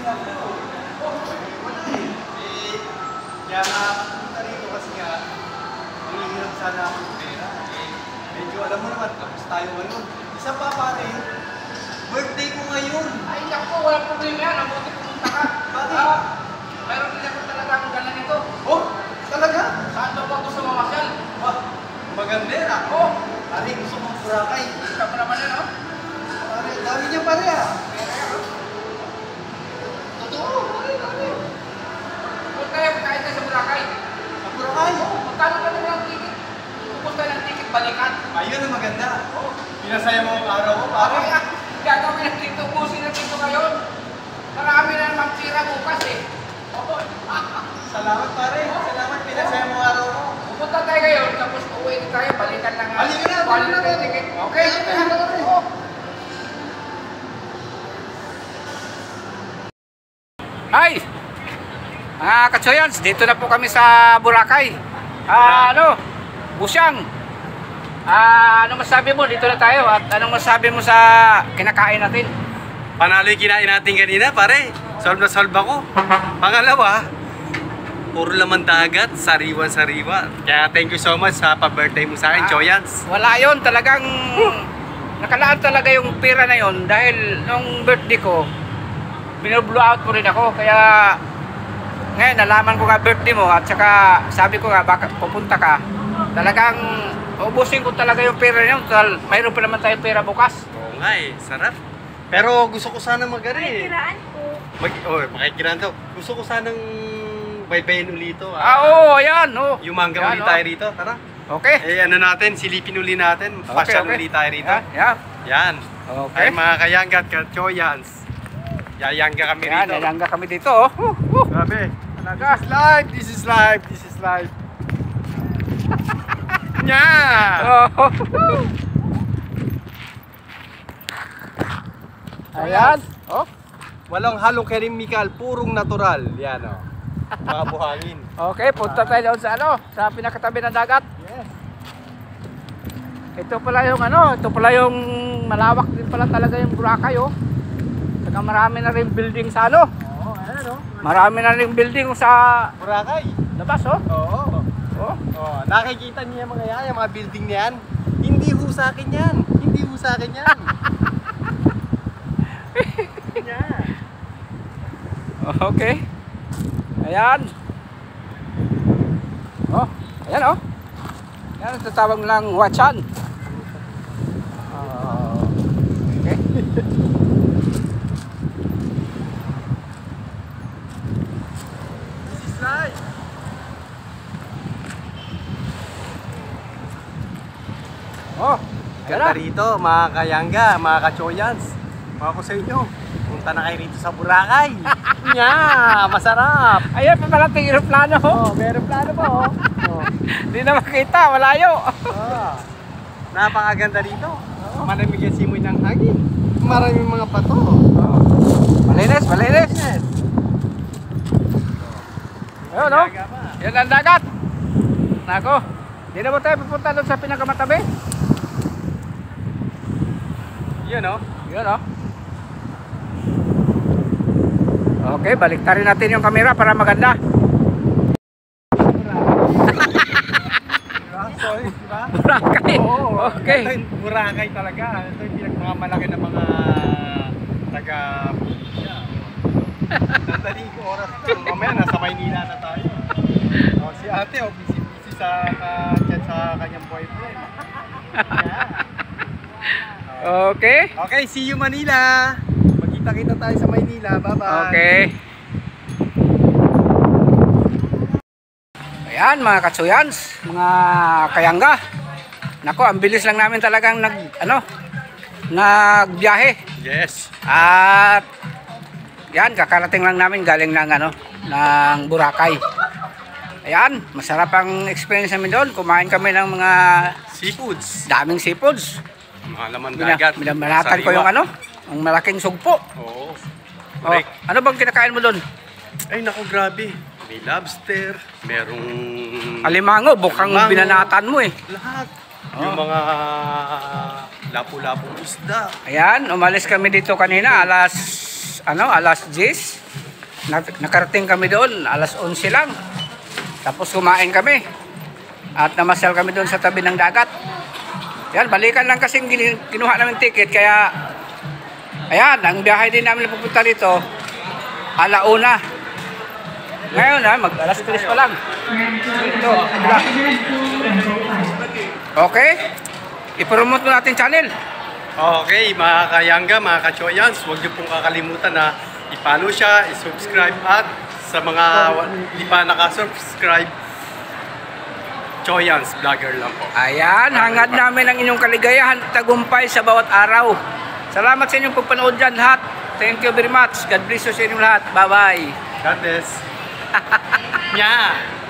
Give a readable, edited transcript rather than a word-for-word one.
Wala eh. Kaya nakapunta rito kasi nga, manghihirap sana ako ng pera. Medyo alam mo naman, tapos tayo ngayon. Isa pa pare, birthday ko ngayon. Ay, naku, walang problema yan. Ang buti pumunta ka. Bakit? Mayroon din ako talaga ang gana nito. Oh, talaga? Saan ba ba gusto mamasyal? Maganda yan ah. Oh, Pare, gusto mong Boracay. kita mo naman yan, oh. Pare, dami niya pare ah. Pera yan, oh. Totoo, pare, dami. Kung tayo, kahit tayo sa Boracay. Sa Boracay? Magkano ka naman ang ticket? Pupunta ng ticket, balikan. Ayun ang maganda. Oh. Pinasaya mo ang araw ko, pare. Ay, gagawin na dito, busin na dito ngayon. Marami na naman tira bukas eh. Opo. Salamat pare. Salamat, pinasaya mo ang araw ko. Pupunta tayo ngayon, tapos uwi na tayo, balikan na nga. Balikan na, Balikan na yung ticket. Okay, oh. Hi! Mga Katsoyans, dito na po kami sa Boracay. Busyang. Ano masabi mo? Dito na tayo. At anong masabi mo sa kinakain natin? Panalo yung kinain natin kanina, pare. Solve na solve ako. Pangalawa, puro laman dagat, sariwa-sariwa. Kaya thank you so much sa pa-birthday mo sa akin, Choyans. Wala yun. Talagang nakalaan talaga yung pera na yun. Dahil nung birthday ko, binublow out ko rin ako. Kaya ngayon, nalaman ko nga birthday mo. At saka sabi ko nga, baka pupunta ka. Talagang ubusin ko talaga yung pera na yun. Mayroon pa naman tayo pera bukas. Oo nga eh, sarap. Pero gusto ko sana mag-ari. Kiraan po. Makikiraan to. Gusto ko sanang baybayin ulit ito. Oo, ayan. Oh. Yung mangga Yan, ulit oh. tayo rito, tara. Okay. Eh ano natin, silipin ulit natin. Pasyal ulit tayo rito. Yan. Yan. Okay. Ay mga kayanggat, Choyans. Yayangga kami Yan, rito. nalangga kami dito. Oh. Grabe. Talaga. This is live, this is live, this is live. Yeah! Oh. Ayan. Oh. Walang halong chemical, purong natural. Yan o. Mga buhangin. Okay, punta tayo doon sa sa pinakatabi ng dagat. Yes. Ito pala yung malawak din pala talaga yung Boracay, oh. Saka marami na rin building sa Oo, ayan o. Marami na rin building sa Boracay. labas, oh. Oo. Oh. Oh, nakikita niyo yung mga yan, yung mga building na yan. Hindi ho sa akin yan. Hindi ho sa akin yan. Yeah. Okay. Ayan. Oh, ayan oh. Yan ang tatawag lang Huachan. Okay. This is live. Oh, Ganda rito, mga kayangga, mga kachoyans. Mga ko sa inyo, punta na kayo rito sa Boracay. Yeah, masarap. ayan pa pala tingin aeroplano. Oh, meron plano pa oh. Hindi na makita, malayo. Oh. Napakaganda dito. Maraming yung simoy ng hangin. Maraming mga bato. Malinis, malinis. Ayun, no? Yan ang dagat. Nako. Di na ba tayo pupunta doon sa pinakamatabi? Yun oh. Yun, no? Okay, baliktarin natin yung camera para maganda. Sorry, diba? Boracay. Oo, Okay. ito yung Boracay talaga. Ito yung pinagmakamalaki ng mga taga probinsya. Nandaling ko oras ito. Mamaya nasa Maynila na tayo. Oh, si ate, busy sa kanyang boyfriend. Yeah. Okay. Okay, see you Manila. Magkita-kita tayo sa Maynila. Bye-bye. Okay. Ayan mga katsuyans, mga kayangga. Nako, ang bilis lang namin talagang nagbiyahe. Yes. At yan, kakarating lang namin galing ng ng Boracay. Ayan, masarap ang experience namin doon. Kumain kami ng mga Seafoods. daming seafoods. Mga laman dagat. Minamanatan ko yung ang malaking sugpo. Oo. Oh, ano bang kinakain mo doon? Ay naku, grabe. May lobster, merong Alimango, bukang Alimango. binanatan mo eh. lahat. Yung mga lapu-lapong isda. Ayan, umalis kami dito kanina alas alas 10. Nakarating kami doon, alas 11 lang. Tapos kumain kami. At namasyal kami doon sa tabi ng dagat. Yan, balikan lang kasing kinuha namin ticket. Kaya, ayan, ang biyahe din namin pupunta dito, alauna. Ngayon mag-alas 3 pa lang. Ito, okay? I-promote mo natin channel. Okay, mga kayangga, mga kachoyans, huwag niyo pong kakalimutan na i-follow siya, i-subscribe at sa mga hindi pa nakasubscribe, Choyans Vlogger lang po. Ayan, hangad namin ang inyong kaligayahan at tagumpay sa bawat araw. Salamat sa inyong pagpanood dyan lahat. Thank you very much. God bless you sa inyong lahat. Bye-bye. God bless. Yeah.